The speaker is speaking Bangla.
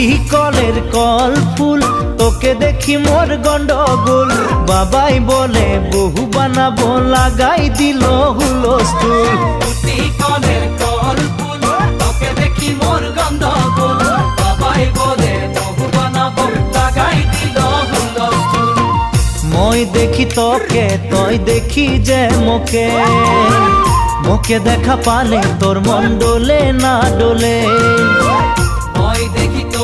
পুতি কলের কল ফুল, তোকে দেখি মোর গন্ডগোল। বাবাই বলে বহু বানাবো, লাগাই দিল হুলস্থুল। পুতি কলের কল ফুল, তোকে দেখি মোর গন্ডগোল। বাবাই বলে বহু বানাবো, লাগাই দিল হুলস্থুল। মই দেখি তোকে, তই দেখি যে মোকে, মোকে দেখা পালে তোর মন ডোলে না ডোলে। মই দেখি